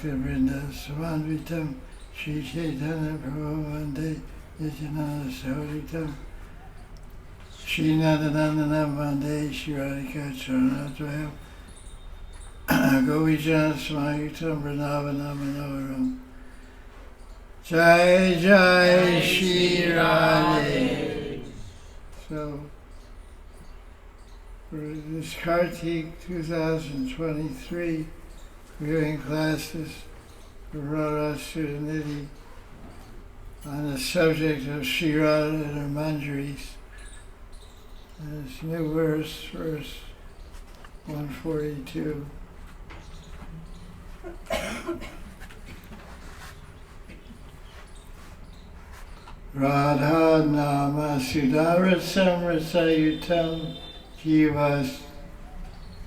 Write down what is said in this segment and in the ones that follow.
Bhakta Vrinda Samanvitam Shri Chaitanya Prabhu Vande Nityananda Sahoditam Shri Nadanandana Vande Shri Radhika Charanadvayam Govijana Samayitam Vrindavanam Manoharam Jai Jai Sri Radhe. So, for this Karttika 2023 viewing classes for Radha Ras Sudhanidhi on the subject of Sri Radha and Her Manjaris. And this new verse 142. Radha Nama Sudharasam Rasayutam Jivas.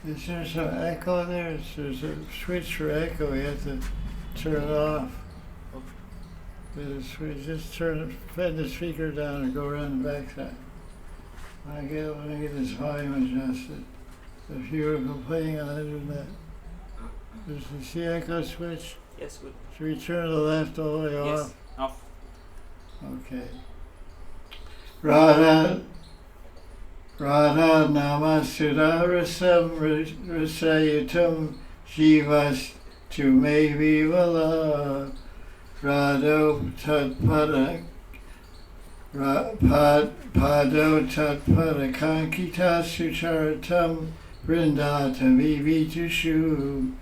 Is there some echo there? There's a switch for echo. We have to turn it off. There's a switch. Just bend the speaker down and go around the backside. Let me get this volume adjusted. If you were complaining on the internet, there's the see echo switch. Yes, good. Should we turn to the left all the way Yes, off? off. Okay. Radha Nama Sudarasam Rasayatum Jivas Tu Me Vivala Rado Tatpada Pado Tatpada Kankita Sucharatam Vrindata Vivitushu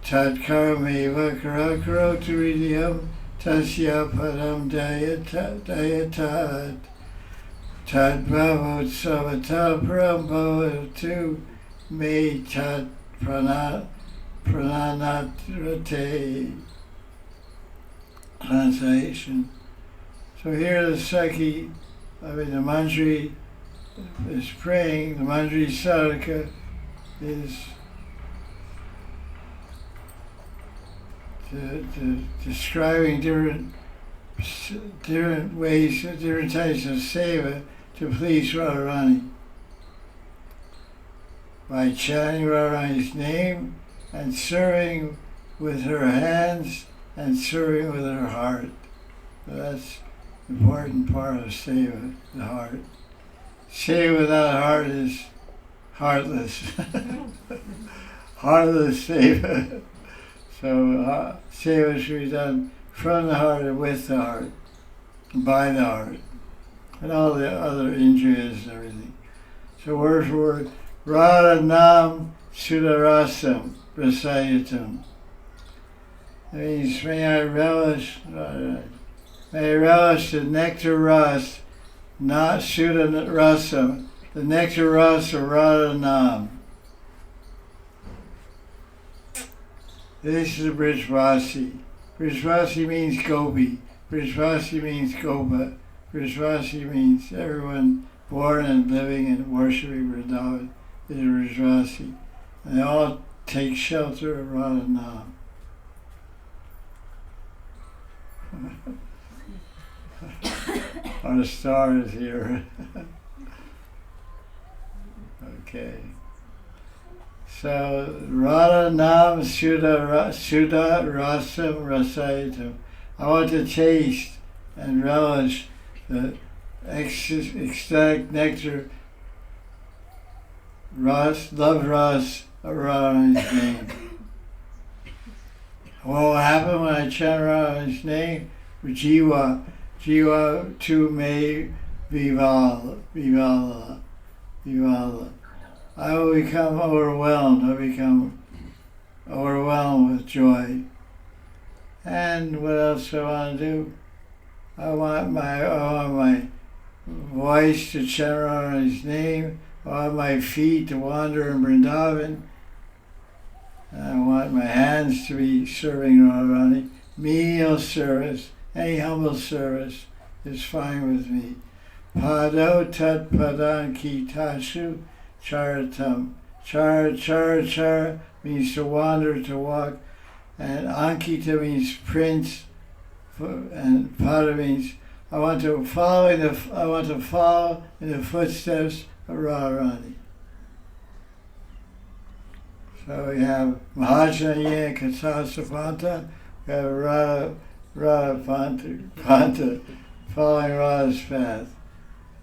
Tatkarmeva Karakaro Tasya Padam Dayatad Tad Bhavot Savata Prabhavatu Me Tad Prananatrate. Translation. So here the Sakhi, the Manjari is praying, the Manjari Sadhaka is describing different ways, different types of seva to please Radharani by chanting Radharani's name and serving with her hands and serving with her heart. So that's the important part of seva, the heart. Seva without heart is heartless. Heartless seva. So seva should be done from the heart and with the heart, by the heart, and all the other indriyas and everything. So word for word, Radha Nam Sudarasam Rasayatam. That means may I relish the nectar ras, not Sudha Rasam, the nectar ras of Radha Nam. This is a Brijvasi. Brijvasi means Gopi. Brijvasi means Gopa. Brijvasi means everyone born and living and worshipping Vrindavan is a Brijvasi. And they all take shelter of Radha Nam. Our star is here. Okay. So Radha Nam Sudha Rasam Rasayatam. I want to taste and relish the ecstatic nectar, love ras of Radharani's name. What will happen when I chant Radharani's name? Jiva tu me vivala. I will become overwhelmed. I become overwhelmed with joy. And what else do I want to do? I want my voice to chant Radharani's name. I want my feet to wander in Vrindavan. And I want my hands to be serving Radharani. Menial service, any humble service is fine with me. Pado tat padan ki tashu charatam. Chara means to wander, to walk, and Ankita means prince, and Pada means I want to follow in the footsteps of Radharani. So we have Mahajana Katasapanta, we have Radha Panta, following Radha's path.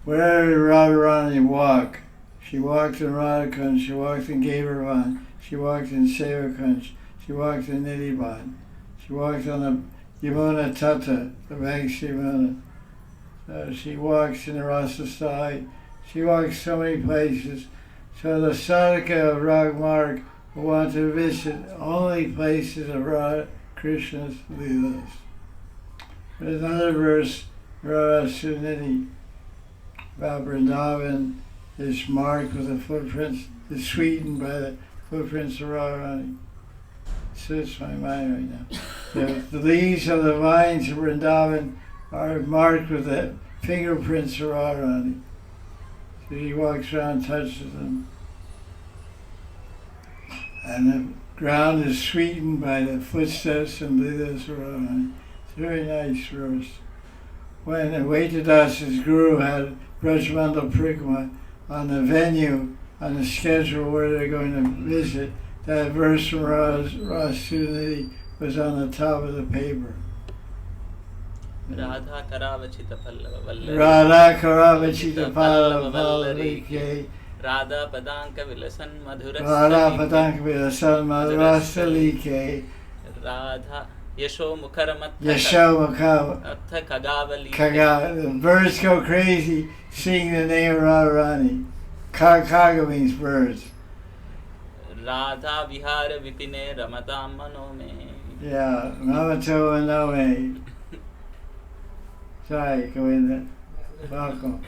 Where did Radharani walk? She walked in Radhakund, she walked in Gabravan, she walked in Sevakund, she walked in Nidhiban, she walked on the Yamuna Tata, the banks of Yamuna. She walks in the Rasasai, she walks so many places. So the sadhaka of Ragmarg will want to visit only places of Radha Krishna's Leelas. There's another verse, Radha Ras Sudhanidhi, about Vrindavan is marked with the footprints, is sweetened by the footprints of Radharani. It suits my mind right now. The leaves of the vines of Vrindavan are marked with the fingerprints of Radharani. So he walks around, touches them. And the ground is sweetened by the footsteps and leelas of Radharani. It's a very nice verse. When Vaidadasa's guru had Brajmandal Prikrama on the venue, on the schedule where they're going to visit, that verse from Ras Sudhanidhi was on the top of the paper. Radha Karavachita Pallava Vallari Radha Karavachita Pallava Vallari Radha Padanka Vilasan Radha Padanka Vilasan Madhurastalike Radha Yasho Mukharamat Yasho Mukharamat Atha Kagavali The birds go crazy singing the name of Radharani. Kaga means birds. Radha Vihara Vipine Ramatam Manome. Yeah, Ramato Manome. Sorry, go in there. Welcome.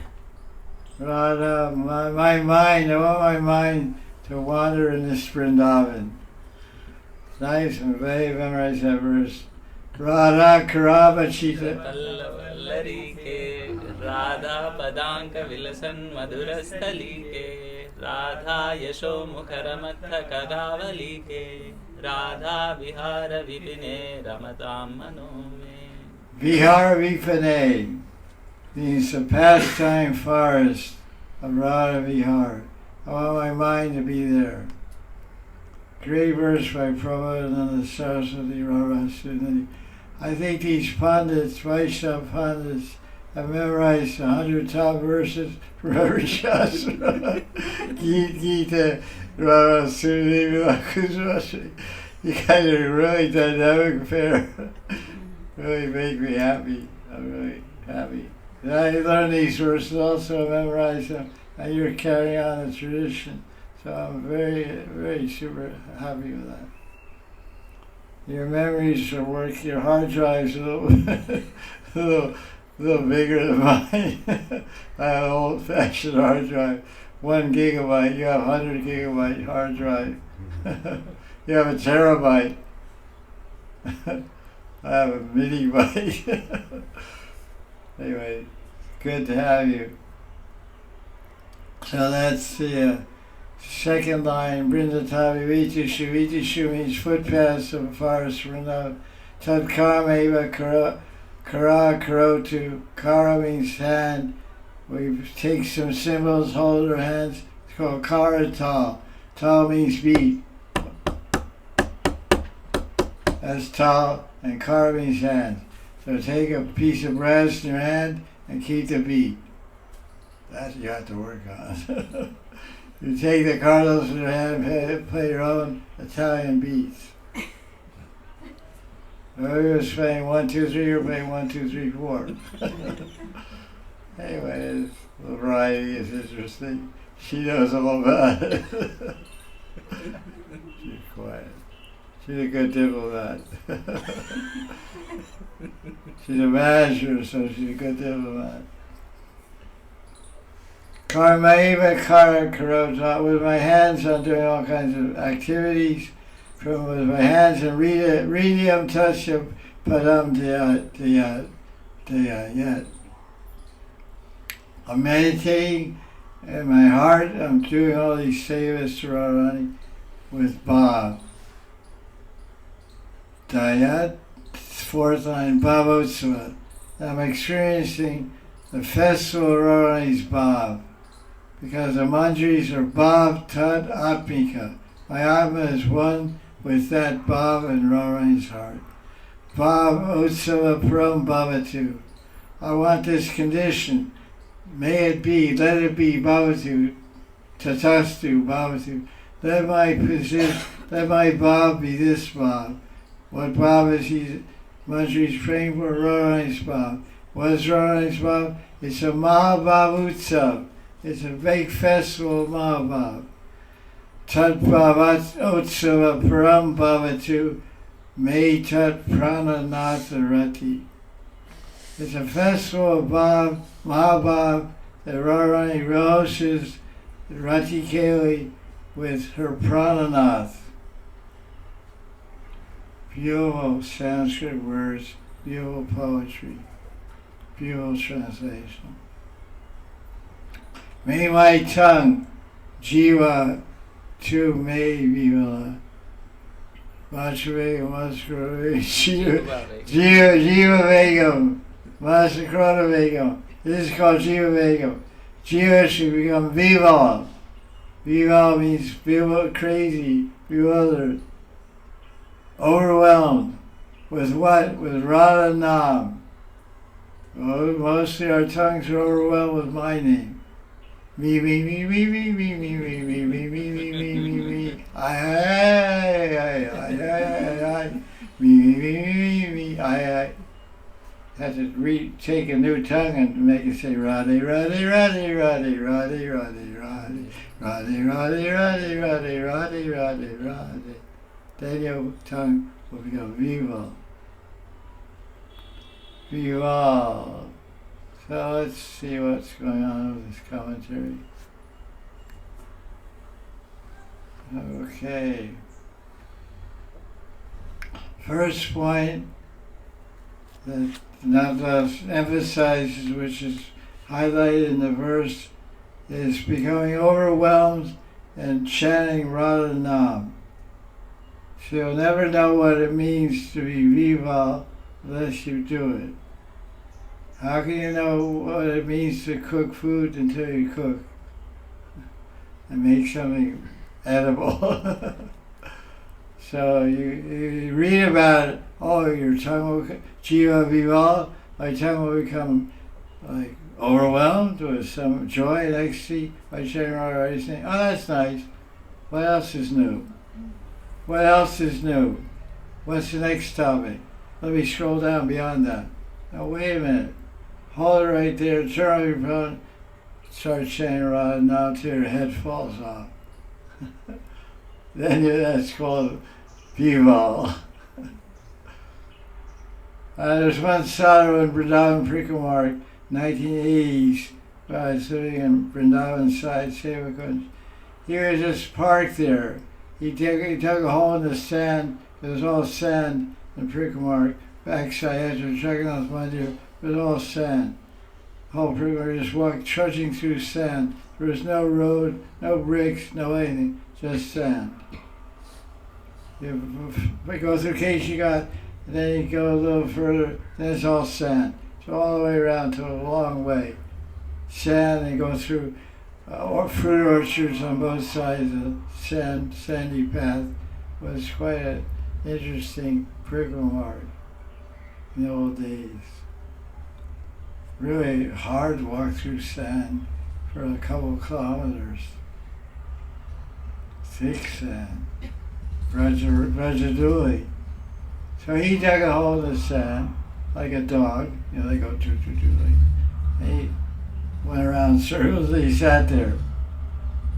Radha, my mind, I want my mind to wander in this Vrindavan. Nice, and very memorize that verse. Radha Karavachita Radha Padanka Vilasan Madhurastalike Radha Yasho Mukharamatha Kagavalike Radha Vihara Vipine Ramatam Manome. Vihara Vipane means the pastime forest of Radha Vihar. I want my mind to be there. Great verse by Prabhodananda Saraswatipad, Radha Ras Sudhanidhi. I think these pundits, Vaishnava pundits, have memorized 100 top verses from every shastra. Gita, Radha Ras Sudhanidhi, you guys are a really dynamic pair. Really make me happy. I'm really happy. And I learned these verses also, memorize them, and you're carrying on the tradition. So I'm very, very super happy with that. Your memories are working, your hard drive's a little bigger than mine. I have an old-fashioned hard drive, 1 gigabyte, you have 100 gigabyte hard drive. You have a terabyte. I have a millibyte. Anyway, good to have you. So that's the second line, Brindatavi Vitishu. Vitishu means footpaths of the forest Vrindavan. Tat karmeva kara karotu. Kara means hand. We take some symbols, hold our hands. It's called kara tal. Tal means beat. That's tal, and kara means hand. So take a piece of brass in your hand and keep the beat. That you have to work on. You take the carlos in your hand and play your own Italian beats. Whoever was playing 1, 2, 3, you're playing 1, 2, 3, 4. Anyway, the variety is interesting. She knows all about it. She's quiet. She's a good diplomat. She's a manager, so she's a good diplomat. Karmaiva kara karota. With my hands, I'm doing all kinds of activities. With my hands and readiyam tasya padam yet. I'm meditating in my heart. I'm doing all these sevas to Radharani with bhav. Dayat, fourth line, Bhavotsava. I'm experiencing the festival of Radharani's bhav. Because the manjaris are bhav, tad, atmika. My Atma is one with that Bhav in Radharani's heart. Bhav Utsava Param Bhavatu. I want this condition. May it be, let it be Bhavatu, Tatastu Bhavatu. Let my position, let my Bhav be this Bhav. What Bhav is he? Manjari's praying for Radharani's Bhav. What is Radharani's Bhav? It's a Mahabhav Utsav. It's a big festival of Mahabhav. Tat Bhavat Utsava Param Bhavatu Me Tat Prananatha Rati. It's a festival of Bhav, Mahabhav, that Radharani relishes Rati Keli with her Prananath. Beautiful Sanskrit words, beautiful poetry, beautiful translation. May my tongue, Jiva, to me vivala. Vachavegam, Vasakrota Jiva Vegam, Vasakrota Vegam. This is called Jiva Vegam. Jiva should become Vival. Vival means crazy, bewildered, overwhelmed. With what? With Radha Nam. Mostly our tongues are overwhelmed with my name. Me, me, me, me, me, me, me, me, me, me, me, me, me, me, me. I. Me, me, me, me, I. Had to take a new tongue and make it say Radhe, Radhe, Radhe, Radhe, Radhe, Radhe, Radhe, Radhe, Radhe, Radhe, Radhe, Radhe, Radhe, Radhe. Then your tongue will become Vival. Vival. So let's see what's going on with this commentary. Okay. First point that Navdas emphasizes, which is highlighted in the verse, is becoming overwhelmed and chanting Radha Nam. So you'll never know what it means to be Vival unless you do it. How can you know what it means to cook food until you cook and make something edible? So you read about it, oh, your tongue will, Jiva Vival, my tongue will become like overwhelmed with some joy and ecstasy by chanting Radha, saying, oh, that's nice. What else is new? What else is new? What's the next topic? Let me scroll down beyond that. Now, wait a minute. Hold it right there, turn on your phone, start chanting Radha now until your head falls off. Then that's called Vival. There's one sadhu in Vrindavan Prikamar, 1980s, I was living in Vrindavan side Sevakunj. He was just parked there. He took a hole in the sand. It was all sand in Prikamar, backside after Jagannath Mandir. It was all sand. Whole Prikamar just walked trudging through sand. There was no road, no bricks, no anything, just sand. You go through Keshigat, and then you go a little further, then it's all sand. So all the way around to a long way. Sand, and go through fruit orchards on both sides of the sandy path. It was quite an interesting Prikamar in the old days. Really hard to walk through sand for a couple kilometers. Thick sand. Rajaduli. So he dug a hole in the sand, like a dog. You know, they go like. And he went around in circles and he sat there.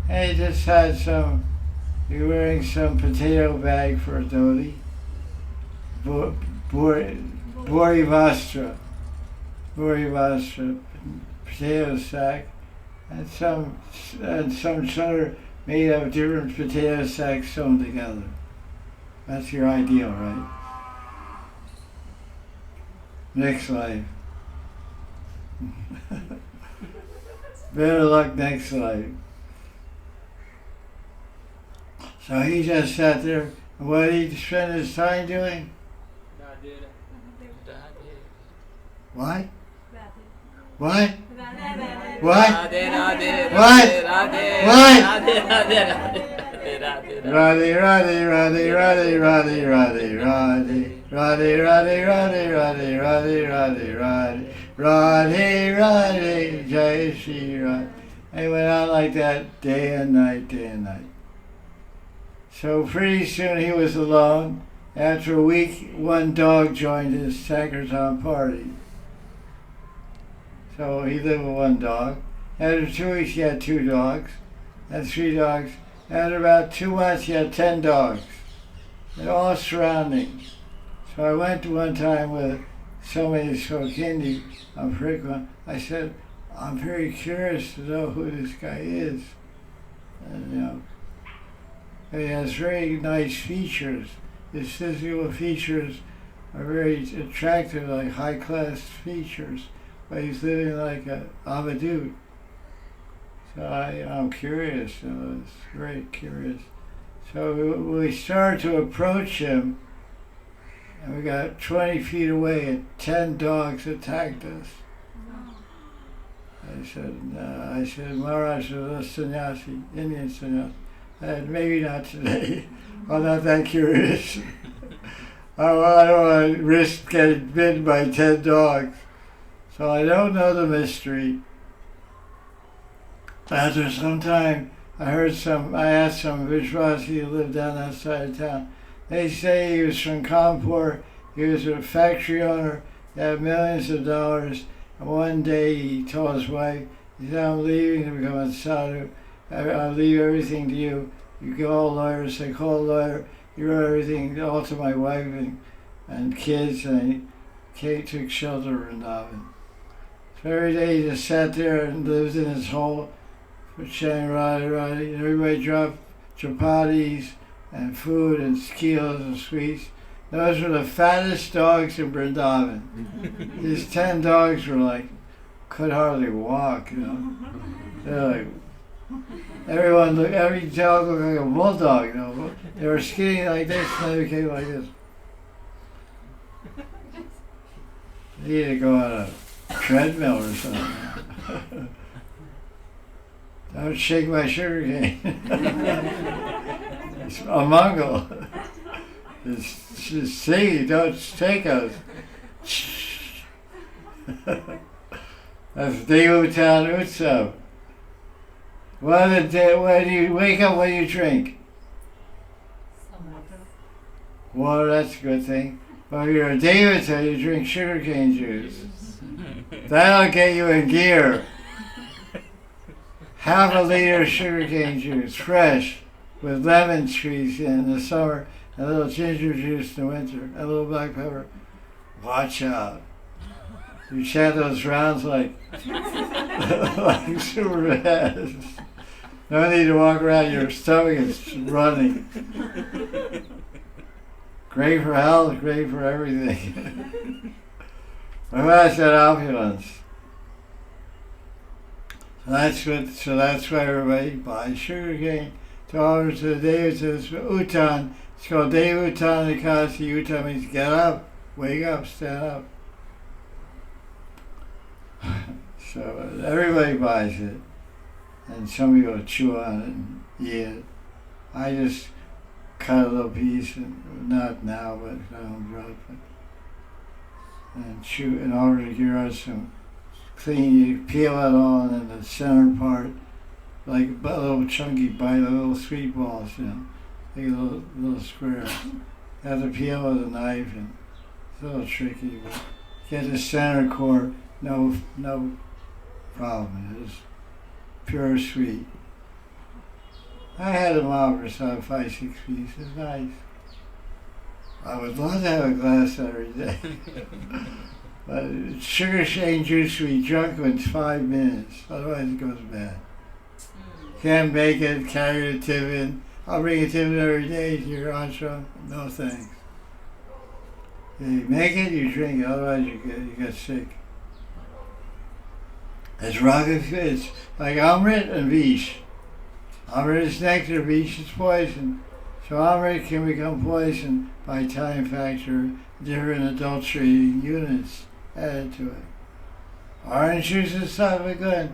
And he just had he was wearing some potato bag for a dhoti. Bori Vastra, potato sack, and some shutter made of different potato sacks sewn together. That's your ideal, right? Next life. Better luck next life. So he just sat there, and what did he spend his time doing? What? What? What? What? What? Radhe, Radhe, Radhe, Radhe, Radhe, Radhe, Radhe, Radhe, Radhe, Radhe, Radhe, Radhe, Radhe, Radhe, Radhe, Radhe, Jai Sri Radhe. And it went on like that day and night, day and night. So pretty soon he was alone. After a week, one dog joined his Sankirtan party. So he lived with one dog. After 2 weeks, he had 2 dogs and 3 dogs. After about 2 months, he had 10 dogs. They're all surrounding. So I went one time with somebody who spoke Hindi on frequent. I said, I'm very curious to know who this guy is. And, he has very nice features. His physical features are very attractive, like high-class features. But he's living like a avadut. So I'm curious, it's very curious. So we started to approach him, and we got 20 feet away, and 10 dogs attacked us. I said, Maharaj was a sannyasi, Indian sannyasi. I said, maybe not today. I'm not that curious. I don't want to risk getting bitten by 10 dogs. So I don't know the mystery. After some time, I asked some Vishwasi who lived down that side of town. They say he was from Kanpur, he was a factory owner, he had millions of dollars, and one day he told his wife, he said, I'm leaving to become a sadhu, I'll leave everything to you. You call lawyers, I call a lawyer, you wrote everything all to my wife and kids, and he took shelter in Vrindavan. So every day he just sat there and lived in his hole, chanting Radhe, Radhe, and everybody dropped chapatis and food and skills and sweets. Those were the fattest dogs in Vrindavan. These 10 dogs were like, could hardly walk, They're like, every dog looked like a bulldog, They were skinny like this and they became like this. They need to go on a treadmill or something. Don't shake my sugar cane. It's a Mongol. Just see, don't take us. That's Devutan Utsav. When do you wake up, what do you drink? Water, that's a good thing. Well, if you're a Devata, you drink sugarcane juice. That'll get you in gear. Half a liter of sugarcane juice, fresh, with lemon squeeze in the summer, and a little ginger juice in the winter, and a little black pepper. Watch out. You chant those rounds like super fast. No need to walk around, your stomach is running. Great for health, great for everything. Maharaj said opulence. So that's why everybody buys sugarcane to offer to the Devatas. Utan, it's called Devutan Nikasi. Utan means get up, wake up, stand up. So everybody buys it, and some people chew on it and eat it. I just cut a little piece, and not now, but I don't drop it, and chew in order to get out some clean. You peel it all, and then the center part, like a little chunky bite, little sweet balls, like little squares. You have to peel with a knife, and it's a little tricky, but get the center core, no problem. It's pure sweet. I had a Mahaprasad 5-6 pieces, nice. I would love to have a glass every day. But sugar cane juice we drunk in 5 minutes, otherwise it goes bad. Can't make it, carry a tiffin. I'll bring a tiffin every day to your ashram. No thanks. If you make it, you drink it, otherwise you get sick. It's rocket, it's like Amrit and Vish. Amrit is nectar, Vish is poison. So Amrit can become poison by time factor, different adulterating units added to it. Orange juice is sattvic good,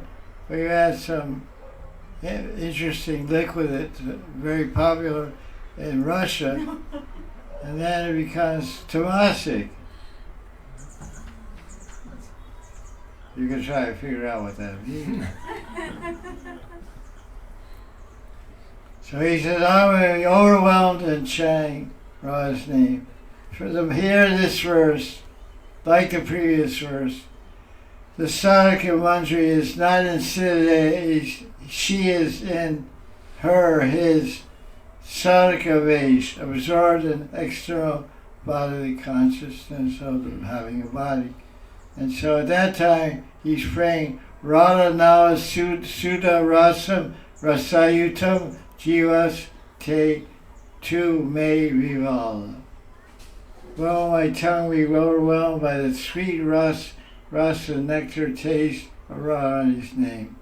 but you add some interesting liquid that's very popular in Russia, and then it becomes Tamasic. You can try to figure out what that means. So he says, I'm overwhelmed in chanting Radha's name. For them here in this verse, like the previous verse, the Sadhaka Manjari is not in Siddha, she is in her, his Sadhaka Vesh, absorbed in external bodily consciousness of having a body. And so at that time, he's praying, Radha Nava Sudha Rasam Rasayutam Jivas Te Tu Me Vivala. Well, my tongue be overwhelmed by the sweet rasa nectar taste of Radharani's name.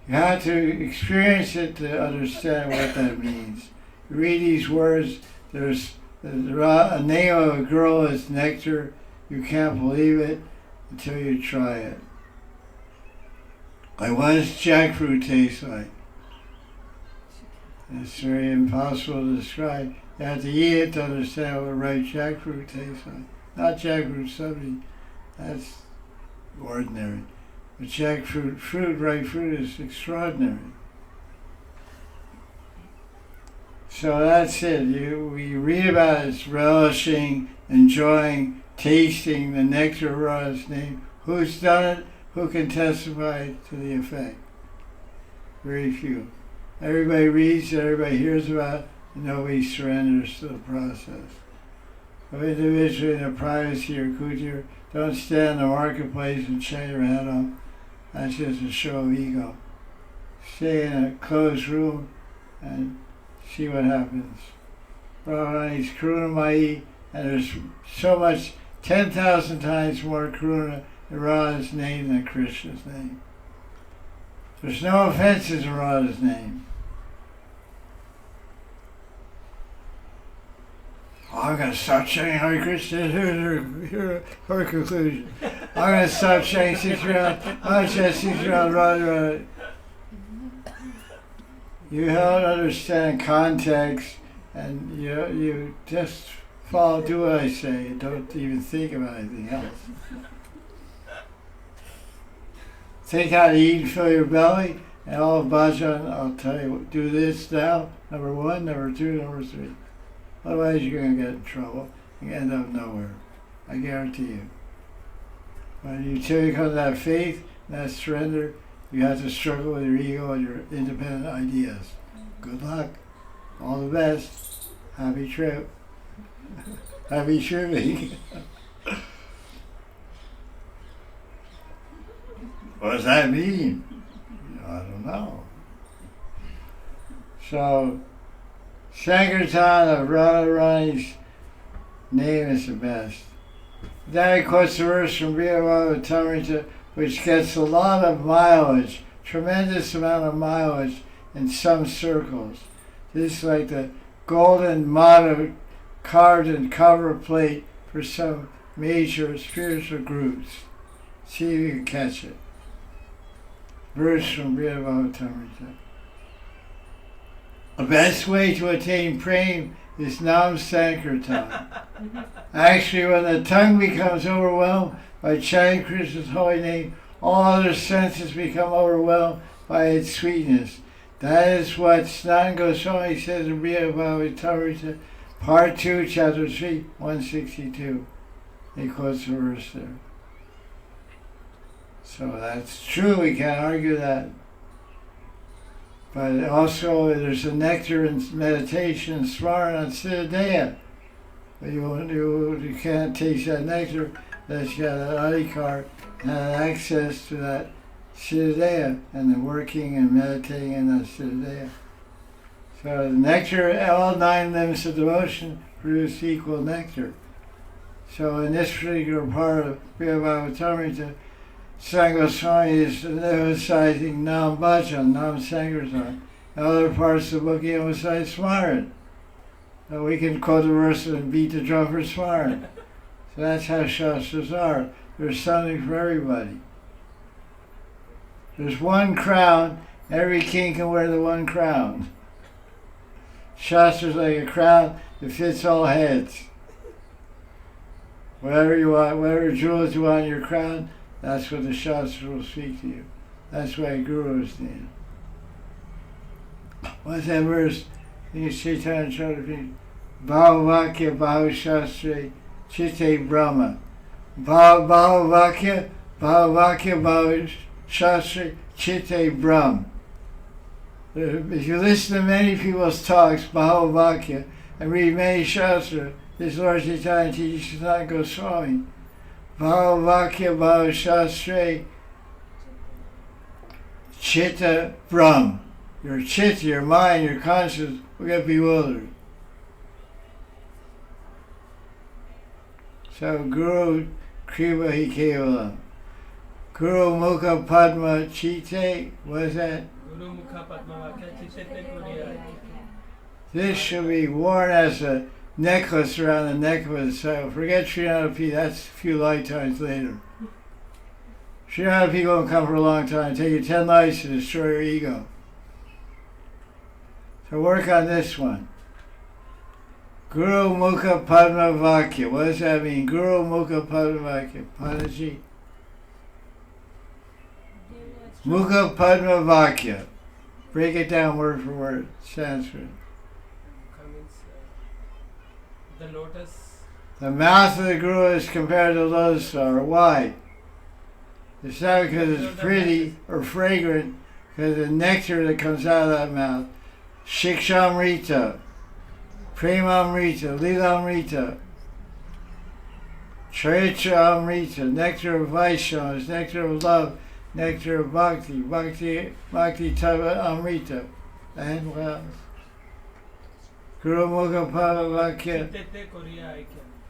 You have to experience it to understand what that means. You read these words, there's a name of a girl is nectar. You can't believe it until you try it. Like, what does jackfruit taste like? It's very impossible to describe. You have to eat it to understand what ripe jackfruit tastes like. Not jackfruit sabzi, that's ordinary. But jackfruit, ripe fruit is extraordinary. So that's it. We read about it, it's relishing, enjoying, tasting the nectar of Radha's name. Who's done it? Who can testify to the effect? Very few. Everybody reads, everybody hears about it, and nobody surrenders to the process. Of individually in the privacy or kutir, don't stand in the marketplace and shut your head off. That's just a show of ego. Stay in a closed room and see what happens. Radharani's Karunamai, and there's so much, 10,000 times more Karuna in Radha's name than Krishna's name. There's no offenses in Radha's name. Oh, I'm going to stop chanting Hare Krishna. Here's her conclusion. I'm going to stop chanting 6 rounds. I'm going to chant 6 rounds, Radha. You don't understand context, and you just do what I say, and don't even think about anything else. Think how to eat and fill your belly, and all of bhajan, I'll tell you, do this now, number 1, number 2, number 3. Otherwise you're going to get in trouble and end up nowhere. I guarantee you. When you come to that faith, that surrender, you have to struggle with your ego and your independent ideas. Good luck. All the best. Happy trip. Happy tripping. What does that mean? I don't know. So, Sankirtan of Radharani's name is the best. Then he quotes a verse from Bhagavatamrita, which gets a lot of mileage, tremendous amount of mileage in some circles. This is like the golden motto carved in cover plate for some major spiritual groups. See if you can catch it. Verse from Bhagavatamrita. The best way to attain prema is Nam Sankirtan. Actually, when the tongue becomes overwhelmed by chanting Krishna's holy name, all other senses become overwhelmed by its sweetness. That is what Sanatana Goswami says in Bhagavatamrita, Part 2, Chapter 3, 162. He quotes the verse there. So that's true, we can't argue that. But also there's a nectar in meditation, smarana and siddhadeha. But you can't taste that nectar unless you have that adhikar and have access to that siddhadeha and the working and meditating in that siddhadeha. So the nectar, all 9 limbs of devotion produce equal nectar. So in this particular part of Bhagavatamrita, Goswami is emphasizing Nam Bhajan, Nam Sankirtan. In other parts of the book he emphasizes Smaran. So we can quote the verse and beat the drum for Smaran. So that's how Shastras are. There's something for everybody. There's one crown, every king can wear the one crown. Shastra's like a crown that fits all heads. Whatever you want, whatever jewels you want in your crown, that's what the Shastra will speak to you. That's why gurus need. What's that verse? You see, Chaitanya Bhavavakya Bhavashastre Chitte Brahma. Bhavavakya Bhavashastre Chitte Brahma. If you listen to many people's talks, Bhavavakya, and read many Shastra, this Lord Chaitanya teaches not Goswami. Bhavavakya Bhavashastre Chitta Brahm. Your chitta, your mind, your conscience will get bewildered. So Guru Kripa Hi Kevalam. Guru Mukha Padma Chitte, what is that? Guru Mukha Padma Chitte Kuriya. This should be worn as a necklace around the neck of itself. Forget Srimati, that's a few lifetimes later. Srimati won't come for a long time. Take you 10 lives to destroy your ego. So work on this one. Guru Mukha Padma Vakya. What does that mean? Guru Mukha Padma Vakya. Padaji. Mukha Padma Vakya. Break it down word for word. Sanskrit. The lotus. The mouth of the Guru is compared to the lotus flower. Why? It's not because it's pretty or fragrant, because the nectar that comes out of that mouth. Shikshamrita, Premamrita, Lilamrita, Chaitramrita, nectar of Vaishnavas, nectar of love, nectar of bhakti, bhakti tava amrita, and what else? Guru Mukha Padma.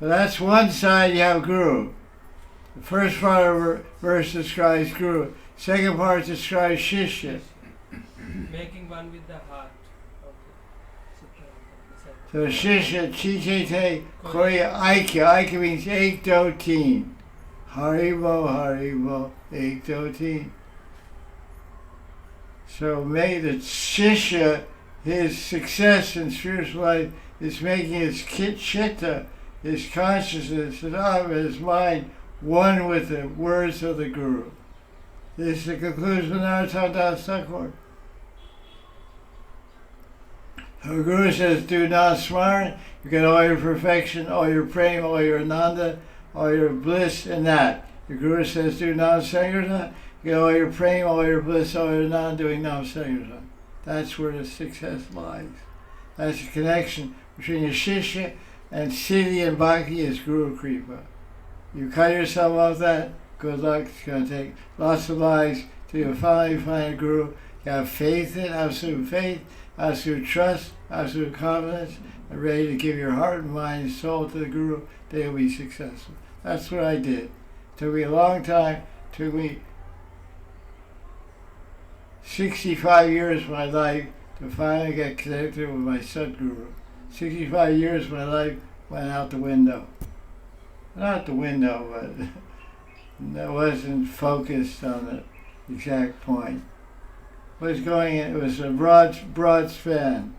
So that's one side you have Guru. The first part of the verse describes Guru. Second part describes Shishya. Making one with the heart. So Shishya, Chichete, Korea, Aikya. Aikya means Ekdo team. Haribo, Haribo, Ekdo team. So may the Shishya, his success in spiritual life is making his chitta, his consciousness, his mind, one with the words of the Guru. This is the conclusion of Narottam Das Thakur. The Guru says, do not smarn, you get all your perfection, all your prema, all your ananda, all your bliss in that. The Guru says, do not sankirtan, you get all your prema, all your bliss, all your ananda, doing nam sankirtan. That's where the success lies. That's the connection between your shishya and siddhi and bhakti is Guru Kripa. You cut yourself off that, good luck. It's going to take lots of lives till you finally find a Guru. You have faith in, faith, absolute trust, absolute confidence, and ready to give your heart and mind and soul to the Guru. They will be successful. That's what I did. It took me a long time. It took me 65 years of my life to finally get connected with my Sadguru. 65 years of my life went out the window. Not the window, but I wasn't focused on the exact point. Was going in, it was a broad span.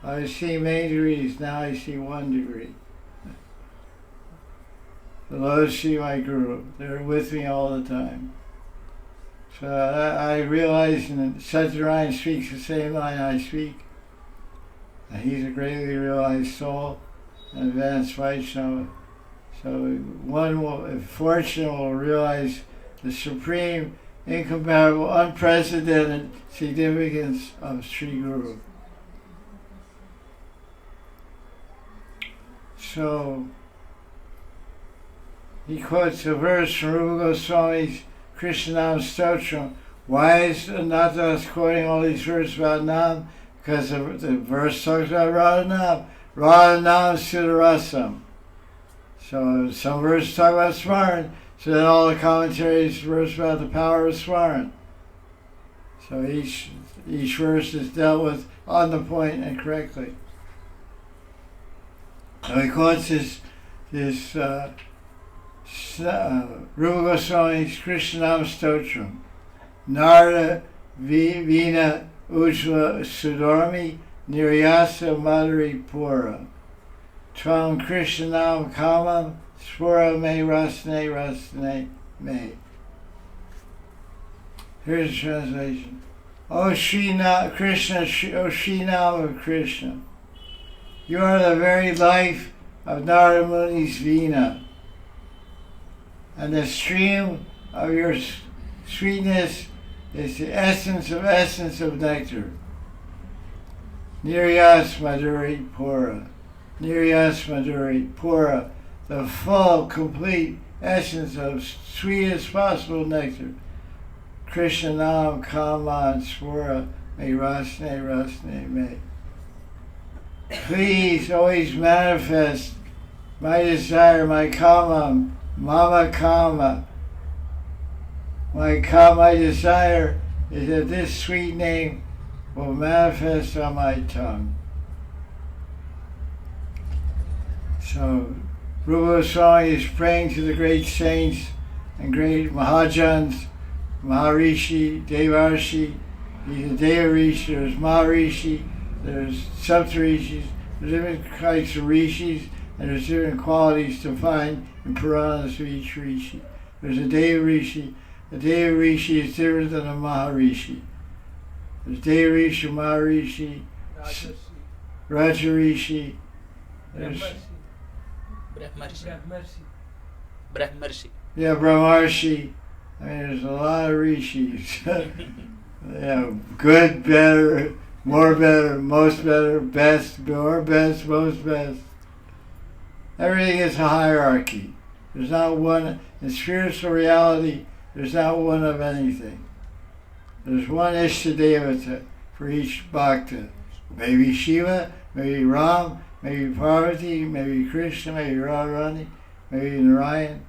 I was seeing many degrees, now I see 1 degree. The Lord see my Guru, they're with me all the time. So I realized that Satyarayana speaks the same line I speak. And he's a greatly realized soul, an advanced Vaishnava. So one will, if fortunate, will realize the supreme, incomparable, unprecedented significance of Sri Guru. So he quotes a verse from Rupa Goswami's Krishnanam Stotram. Why is Anantas quoting all these verses about Nam? Because the verse talks about Radha Nam. Radha Nam Sudarasam. So some verses talk about Smaran, so then all the commentaries verse about the power of Smaran. So each verse is dealt with on the point and correctly. So he quotes this Rupa Goswami's Krishnanam Stotram. Narada Vina Ujjvala Sudharmi Niryasa Madhuri Pura. Tvam Krishnanam Kamam Spura Me Rasne Rasne Me. Here's the translation. O Krishna, O Shri Nam of Krishna, you are the very life of Narada Muni's Veena, and the stream of your sweetness is the essence of nectar. Niryas Madhuri Pura. Niryas Madhuri Pura, the full, complete essence of sweetest possible nectar. Krishna Nam Kama Spura Me Rasne Rasne Me. Please always manifest my desire, my kama, mama kama. My desire is that this sweet name will manifest on my tongue. So, Rupa Goswami is praying to the great saints and great Mahajans, Maharishi, Devarshi. He's a Devarishi, there's Maharishi, there's Saptarishis, there's different types of rishis, and there's different qualities to find in Puranas of each rishi. There's a Devarishi. A Devarishi is different than a Maharishi. There's Devarishi, Maharishi, Rajarishi, there's Brahmarshi. Yeah, Brahmarshi. I mean, there's a lot of rishis. Yeah, good, better, more better, most better, best, more best, most best. Everything is a hierarchy. There's not one, in spiritual reality, there's not one of anything. There's one Ishtadevata for each bhakta. Maybe Shiva, maybe Ram, maybe Parvati, maybe Krishna, maybe Radharani, maybe Narayan.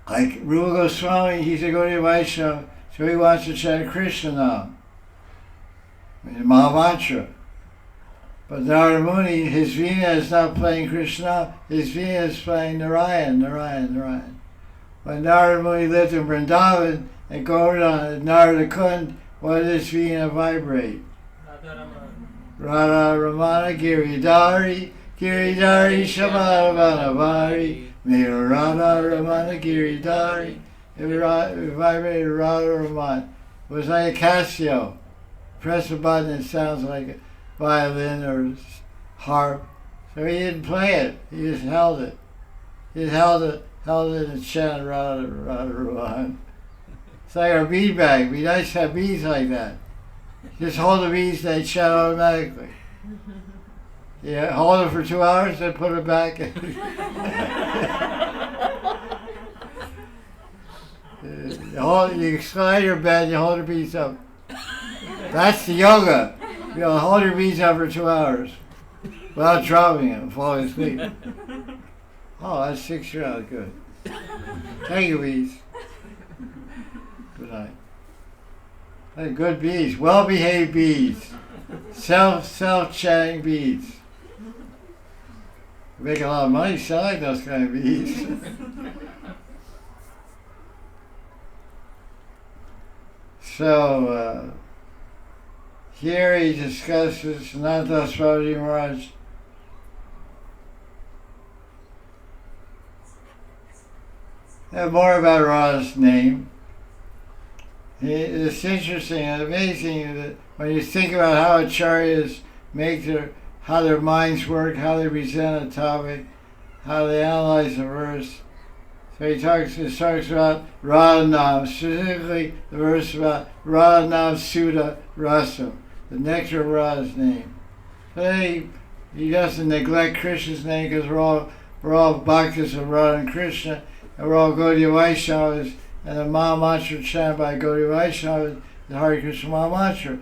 Like Rupa Goswami, he's a Gaudiya Vaishnava, so he wants to chant Krishna now. I mean, Mahamantra. But Narada Muni, his Veena is not playing Krishna, his Veena is playing Narayan, Narayan, Narayan. When Narada Muni lived in Vrindavan and Govardhan and Narada Kund, what did his Veena vibrate? Radha Ramana Giridhari, Giridhari Shamadavanavari, Mera Radha Ramana Giridhari. It vibrated Radha Ramana. It was like a Casio. Press a button, it sounds like a violin or harp. So he didn't play it, he just held it. He just held it and chanted Radha Ramana. It's like our bead bag. It'd be nice to have beads like that. Just hold the beads and they chant automatically. Yeah, hold it for 2 hours, then put it back. You slide your bed, you hold your beads up. That's the yoga. You know, hold your beads up for 2 hours without dropping it and falling asleep. Oh, that's 6 years. Good. Take your beads. Good night. Hey, good beads, well-behaved beads, self-chatting beads. Make a lot of money selling those kind of beads. So here he discusses Nanda Babaji Maharaj. And more about Radha's name. It's interesting and amazing that when you think about how acharyas make how their minds work, how they present a topic, how they analyze a verse. So he talks about Radhanam, specifically the verse about Radhanam Sudha Rasam, the nectar of Radha's name. So he doesn't neglect Krishna's name because we're all bhaktas of Radha and Krishna, and we're all Gaudiya Vaishnavas, and the Mahamantra chant by Gaudiya Vaishnavas, the Hare Krishna Mahamantra.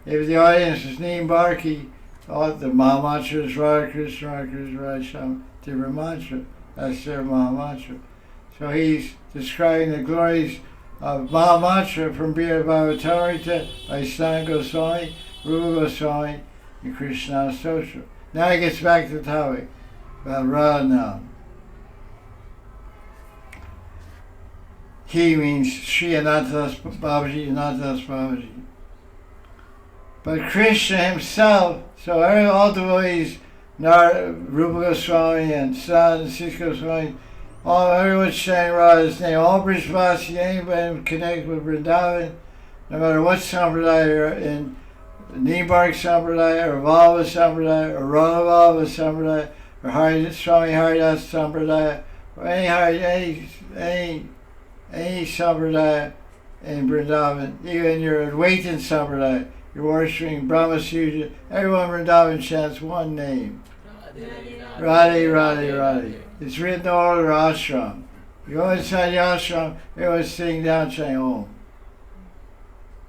If the audience is Neem Barki, the Mahamantra is Radha Krishna, Radha Krishna, Radha Shyam, different mantra. That's their Mahamantra. So he's describing the glories of Mahamantra from Brihad Bhagavatamrita by Sanatana Goswami, Rupa Goswami, and Krishna Stotra. Now he gets back to the topic about Radha. He means Sri Anantadas Babaji, Anantadas Babaji. But Krishna himself, so all devotees, Rupa Goswami and Sanat and Six Goswami, everyone's chanting Radha's name. All Brijvasi, anybody connected with Vrindavan, no matter what sampradaya you're in, Nimbark Sampradaya, or Valva Sampradaya, or Radha Sampradaya, or Swami Haridas Sampradaya, or any Sampradaya in Vrindavan, even your Advaitin Sampradaya, you're worshipping Brahma Suja, everyone in Vrindavan chants one name. Radhe, Radhe, Radhe. It's written all over ashram. You go inside the ashram, everyone's sitting down saying Om.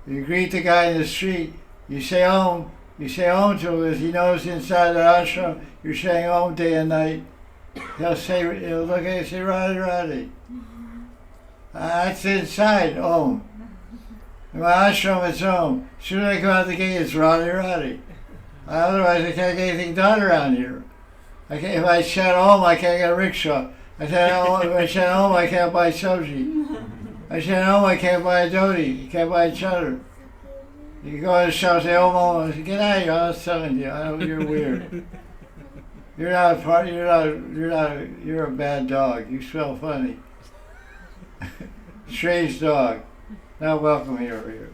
You greet the guy in the street, you say Om to him because he knows inside the ashram you're saying Om day and night. He'll look at you and say Radhe, Radhe. That's inside Om. In my ashram it's Om. As soon as I go out the gate it's Radhe, Radhe. Otherwise I can't get anything done around here. If I chant Om, I can't get a rickshaw. If I chant Om, I can't buy sabji. I chant Om, I can't buy a dhoti. You can't buy a chadar. You go to the shop and say Om, Om. I say, get out of here, I'm not selling to you. I know you're weird. You're not a part. You're a bad dog. You smell funny. Strange dog. Not welcome here over here.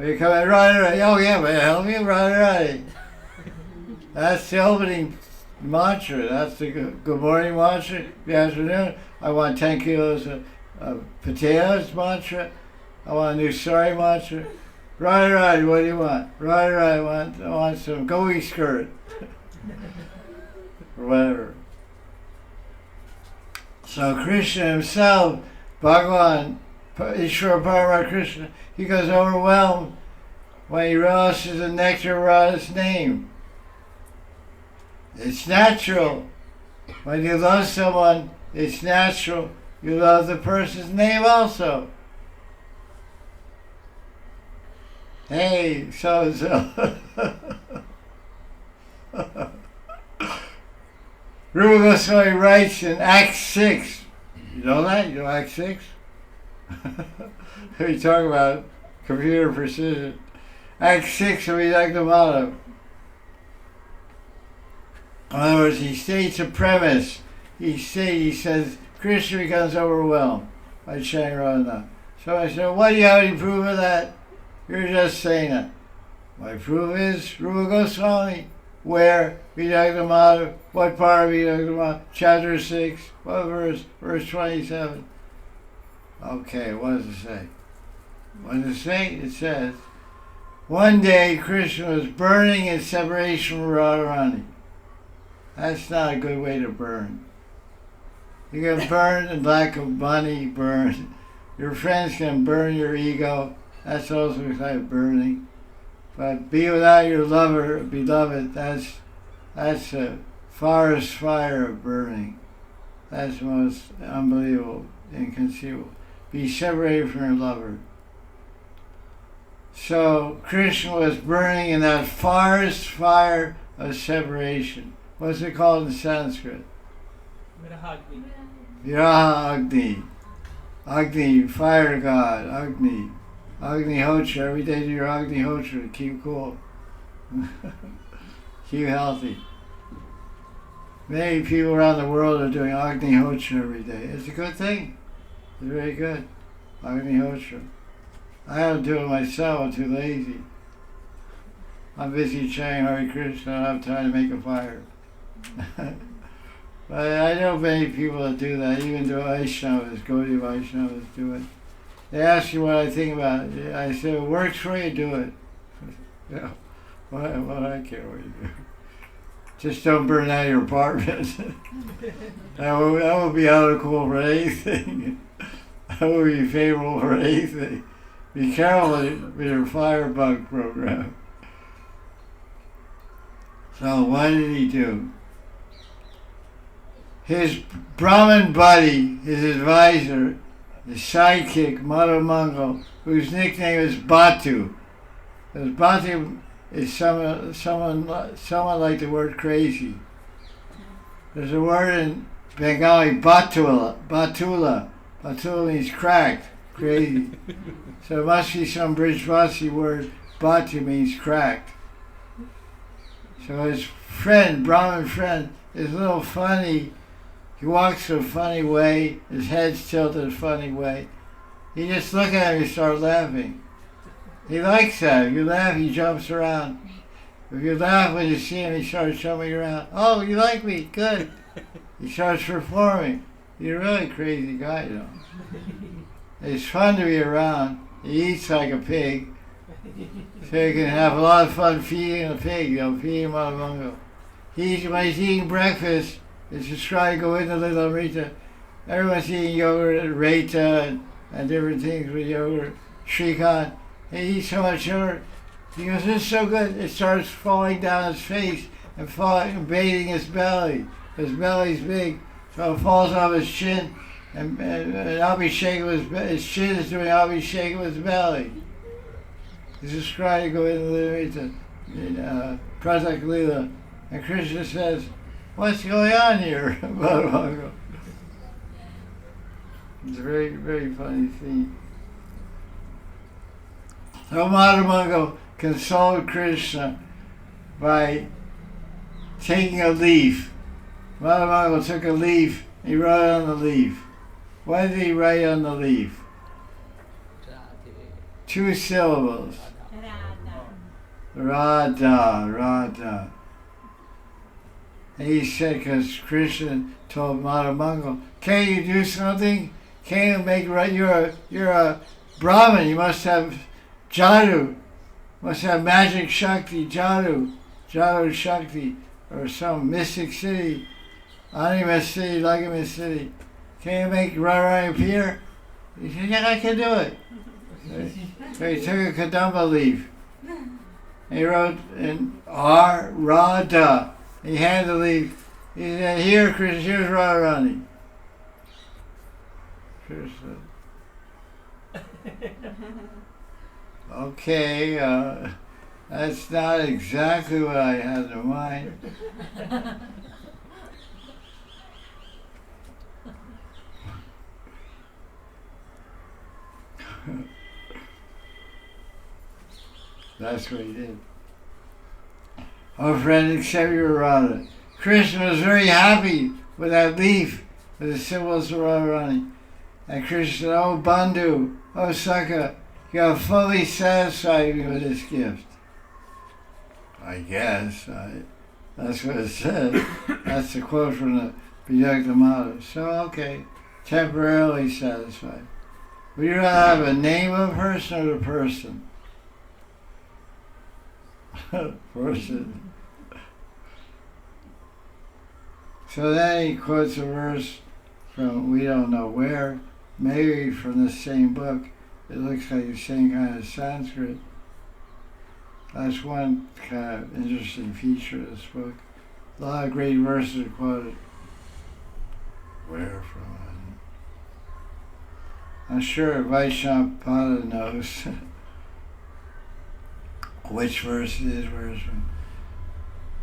You come in, Radhe, oh yeah, but help me, Radhe. That's the opening mantra. That's the good morning mantra. Good afternoon. I want 10 kilos of potatoes mantra. I want a new sorry mantra. Radhe, what do you want? Radhe, I want some goey skirt. Or whatever. So Krishna himself, Bhagavan, Ishvara Parama Krishna, he goes overwhelmed when he realizes the nectar of Radha's name. It's natural. When you love someone, it's natural. You love the person's name also. Hey, so-and-so. Rupa Goswami writes in Act 6. You know that? You know Act 6? We talk about computer precision. Act 6 of Vidagdhamana. In other words, he states a premise. He says, Krishna becomes overwhelmed by chanting Radha. So I said, what do you have any proof of that? You're just saying that. My proof is Rupa Goswami. Where? Vidagdhamana. What part of Vidagdhamana? Chapter 6. What verse? Verse 27. Okay, what does it say? What does it say? It says, one day Krishna was burning in separation from Radharani. That's not a good way to burn. You can burn in lack of money, burn. Your friends can burn your ego. That's also a kind of burning. But be without your lover, beloved, that's a forest fire of burning. That's the most unbelievable, inconceivable. Be separated from your lover. So Krishna was burning in that forest fire of separation. What's it called in Sanskrit? Virahagni. Viraha Agni. Agni, fire god, Agni. Agni Hotra, every day do your Agni Hotra, keep cool. Keep healthy. Many people around the world are doing Agni Hotra every day. It's a good thing. It's very good. Agni Hotra. I don't do it myself, I'm too lazy. I'm busy chanting Hare Krishna, I don't have time to make a fire. But I know many people that do that, even the Vaishnavas, Gaudiya Vaishnavas do it. They ask you what I think about it. I say, it works for you, do it. Yeah. What I care what you do. Just don't burn out your apartment. that would be cool for anything. That would be favorable for anything. Be careful with your firebug program. So what did he do? His Brahmin buddy, his advisor, his sidekick, Madan Mangal, whose nickname is Batu. Because Batu is someone like the word crazy. There's a word in Bengali, Batula. Batula means cracked, crazy. So it must be some Brijvasi word. Batu means cracked. So his friend, Brahmin friend, is a little funny. He walks a funny way, his head's tilted a funny way. You just look at him, you start laughing. He likes that. If you laugh, he jumps around. If you laugh when you see him, he starts jumping around. Oh, you like me? Good. He starts performing. You're a really crazy guy, you know. It's fun to be around. He eats like a pig. So you can have a lot of fun feeding a pig, feeding him on a bungo. When he's eating breakfast, it's just trying to go into Little Amrita. Everyone's eating yogurt and raita and different things with yogurt. Shrikant. He eats so much yogurt. He goes, this is so good. It starts falling down his face and bathing his belly. His belly's big, so it falls off his chin. And Abhishek his chin is doing Abhishek with his belly. He's just trying to go into the Pratak Lila. And Krishna says, what's going on here? It's a very, very funny scene. So Madhamango consoled Krishna by taking a leaf. Madhamango took a leaf, he wrote on the leaf. What did he write on the leaf? 2 syllables. Radha, Radha. And he said, because Krishna told Madhamango, can you do something? Can you make right? You're a Brahmin. You must have jadu. Must have magic shakti, jadu shakti, or some mystic city, anima city, lagama city. Can you make Radharani appear? He said, yeah, I can do it. So he took a kadamba leaf. And he wrote in R Radha. He handed the leaf. He said, here, Krishna, here's Radharani. Krishna. Okay, that's not exactly what I had in mind. That's what he did. Oh, friend, accept your Radha. Krishna was very happy with that leaf, with the symbols of Radharani. And Krishna said, oh, Bandhu, oh, Sakha, you have fully satisfied me with this gift. I guess. That's what it said. That's the quote from the Bidakta Mata. So, okay, temporarily satisfied. Would you rather have a name of a person or the person? Person. So then he quotes a verse from we don't know where, maybe from the same book. It looks like the same kind of Sanskrit. That's one kind of interesting feature of this book. A lot of great verses are quoted. Where from? I'm sure Vaishnapada knows which verse it is, where it's from.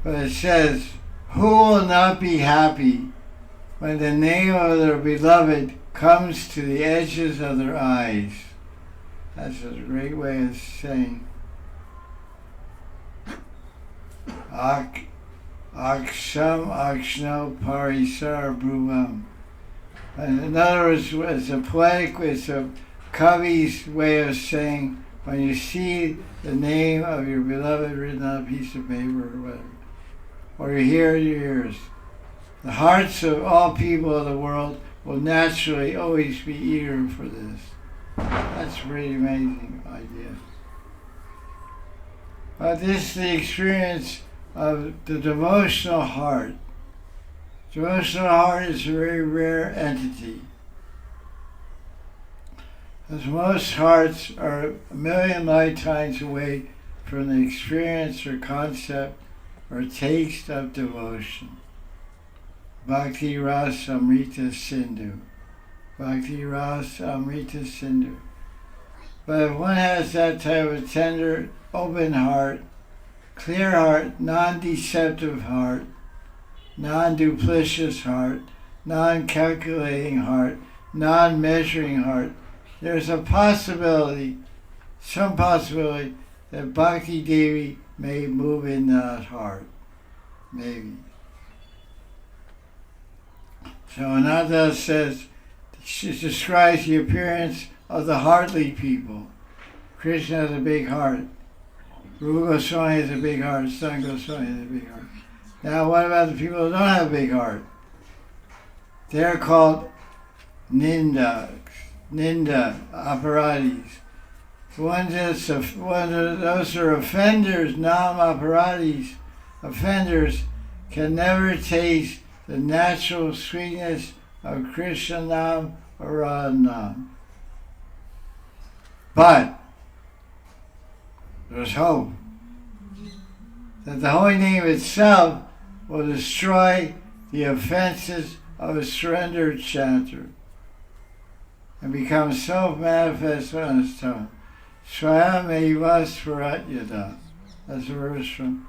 But it says, who will not be happy when the name of their beloved comes to the edges of their eyes? That's a great way of saying, Aksham Akshno Parisar Bruvam. And in other words, it's a Kavi's way of saying, when you see the name of your beloved written on a piece of paper or whatever, or you hear it in your ears, the hearts of all people of the world will naturally always be eager for this. That's a pretty amazing idea. But this is the experience of the devotional heart. Devotional heart is a very rare entity. As most hearts are a million lifetimes away from the experience or concept or taste of devotion. Bhakti Ras Amrita Sindhu. Bhakti Ras Amrita Sindhu. But if one has that type of tender, open heart, clear heart, non-deceptive heart, non-duplicitous heart, non-calculating heart, non-measuring heart, there's a possibility, some possibility, that Bhakti Devi may move in that heart. Maybe. So Ananda says, she describes the appearance of the heartly people. Krishna has a big heart. Rupa Goswami has a big heart. Son Goswami has a big heart. Now what about the people who don't have a big heart? They're called ninda aparadis. Those are offenders, nam aparadis. Offenders can never taste the natural sweetness of Krishna Nam or Radha Nam. But there's hope that the holy name itself will destroy the offenses of a surrendered chanter and become self-manifest on his tongue. Shyam eva svaratyada. That's a verse from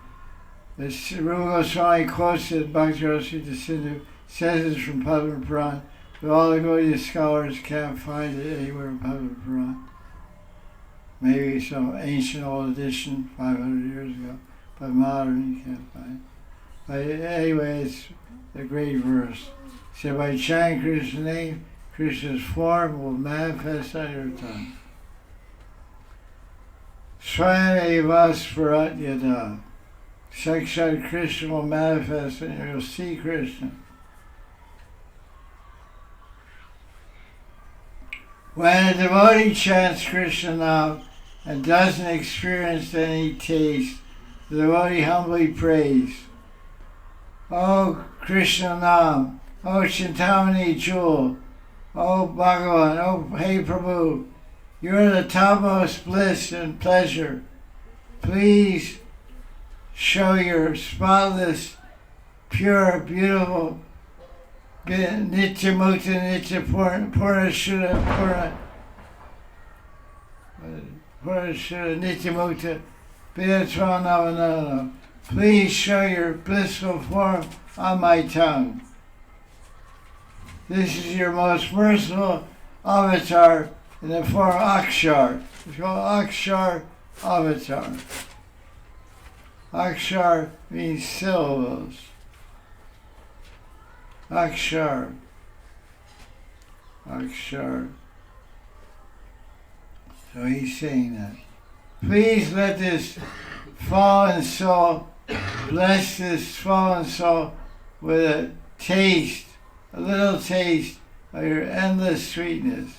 this. Rupa Goswami quotes it, Bhakti Rasita Sindhu says it's from Padma Puran, but all the Gaudiya scholars can't find it anywhere in Padma Puran. Maybe some ancient old edition 500 years ago, but modern you can't find it. But anyway, it's a great verse. So by chanting Krishna's name, Krishna's form will manifest on your tongue. Swayam eva svaratyada. Sakshat Krishna will manifest and you'll see Krishna. When a devotee chants Krishna now and doesn't experience any taste, the devotee humbly prays, "Oh Krishna Nam, oh Chintamani Jewel, oh Bhagavan, oh Hey Prabhu, you're the topmost bliss and pleasure. Please show your spotless, pure, beautiful, Nitya Mukta, Nitya Purna Shuddha, Nitya Mukta, Bidhatva Navanana. Please show your blissful form on my tongue. This is your most merciful avatar in the form of Akshar. It's called Akshar Avatar. Akshar means syllables. Akshar. Akshar. So he's saying that. Please let this fallen soul, bless this fallen soul with a taste, a little taste of your endless sweetness.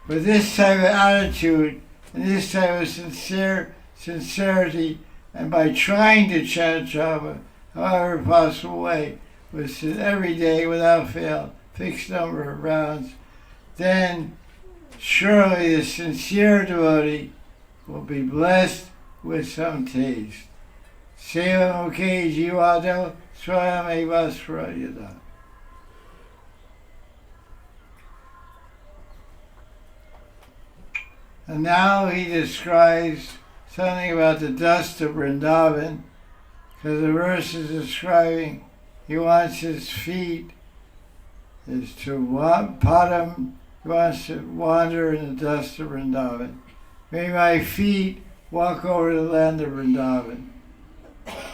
With this type of attitude and this type of sincerity, and by trying to chant japa, however possible way, with every day without fail, fixed number of rounds, then surely the sincere devotee will be blessed with some taste. Seva mukhe jivado swayam eva svaratyada. And now he describes something about the dust of Vrindavan, because the verse is describing he wants his feet is to padam, he wants to wander in the dust of Vrindavan. May my feet walk over the land of Vrindavan.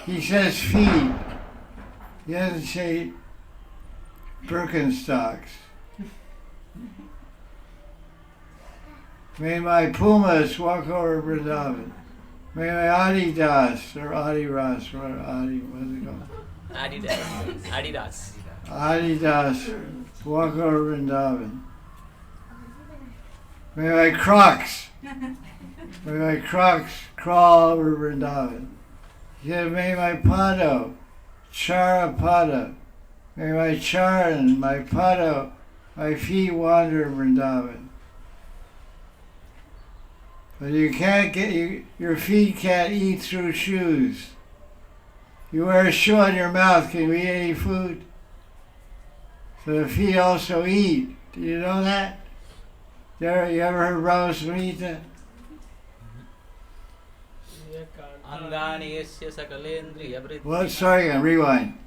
He says feet. He doesn't say Birkenstocks. May my pumas walk over Vrindavan. May my Adidas or Adidas, what is it called? Adidas. Adidas walk over Vrindavan. May my Crocs crawl over Vrindavan. He said, may my Pado, Chara Pada, may my Charan, my Pado, my feet wander Vrindavan. But you can't your feet can't eat through shoes. You wear a shoe on your mouth, can you eat any food? So the feet also eat. Do you know that? You ever heard Brahma Samhita? Angani yasya sakalendriya vritti. Well, sorry, rewind.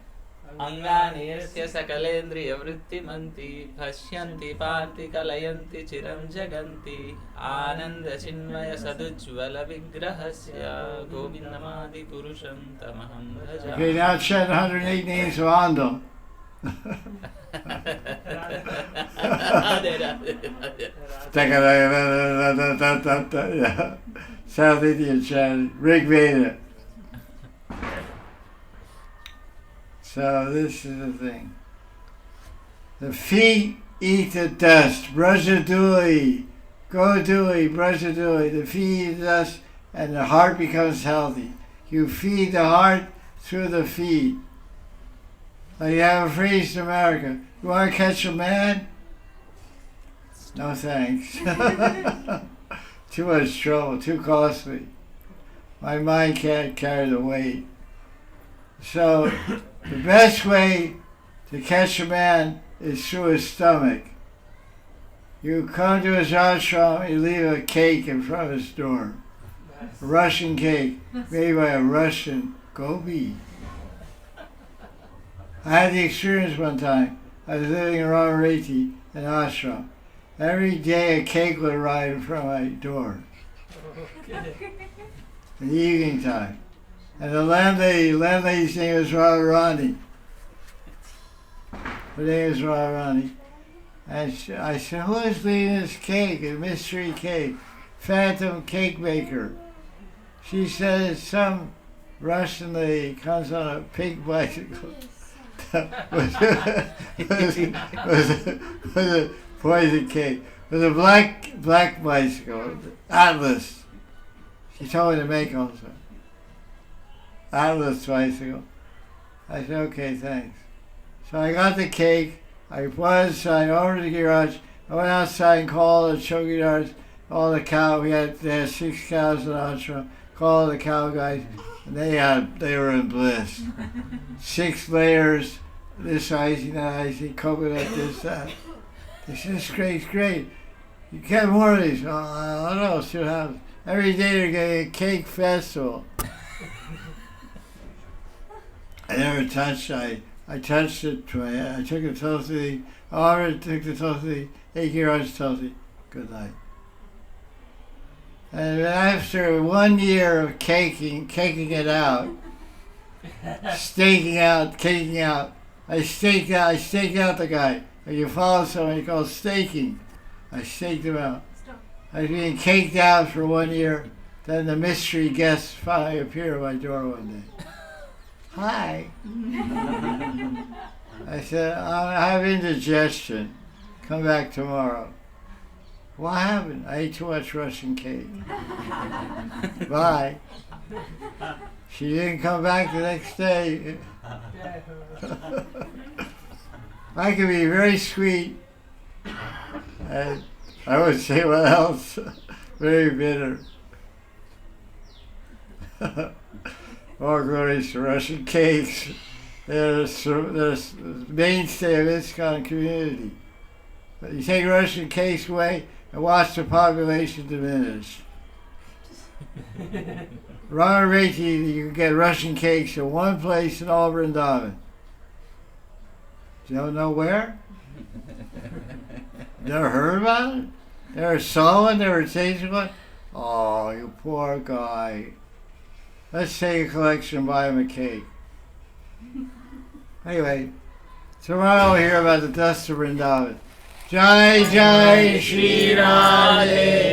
Angani yasya sakalendriya vrittimanti bhashyanti parthi kalayanti chiram jaganti Ananda chinmaya sadujvala vigrahasya Govindamadi purusham tamaham bhaja. Okay, now chant 108 names of Ando. South Indian chant, Rig Veda. So this is the thing. The feet eat the dust. Brajaduli. Go duli, brajaduli. The feet eat the dust and the heart becomes healthy. You feed the heart through the feet. Like you have a phrase in America. You want to catch a man? No thanks. Too much trouble, too costly. My mind can't carry the weight. So the best way to catch a man is through his stomach. You come to his ashram, you leave a cake in front of his door. A Russian cake made by a Russian gobi. I had the experience one time. I was living in Ramareti, an ashram. Every day a cake would arrive in front of my door. In the evening time. And the landlady's name was Radharani. Her name was Radharani. And I said, who is leaving this cake, a mystery cake? Phantom cake maker. She said it's some Russian lady comes on a pink bicycle. was a poison cake. With a black bicycle, Atlas. She told me to make also. Atlas bicycle. I said, okay, thanks. So I got the cake. I went inside, over to the garage. I went outside and called the chowkidars, all the cow. They had 6 cows in the ashram. Called the cow guys, and they were in bliss. 6 layers, this icing, that icing, coconut, this, that. They said, it's great. You get more of these. Oh, I don't know, see what happens. Every day they're getting a cake festival. I never touched it. I touched it. I took the tulsi. I took the tulsi. 8 years tulsi. Good night. And after 1 year of caking it out, caking out, I staked out the guy. If you follow someone called staking, I staked him out. I was being caked out for 1 year. Then the mystery guest finally appeared at my door one day. Hi. I said, I have indigestion. Come back tomorrow. What happened? I ate too much Russian cake. Bye. She didn't come back the next day. I can be very sweet. And I would say what else? Very bitter. More glories to Russian cakes. They're the mainstay of ISKCON community. But you take Russian cakes away and watch the population diminish. Ramareti, you can get Russian cakes in one place in all Vrindavan. You don't know where? Never heard about it? Never saw one? Never tasted one? Oh, you poor guy. Let's take a collection and buy him a cake. Anyway, tomorrow we'll hear about the dust of Vrindavan. Jai Jai Sri Radhe.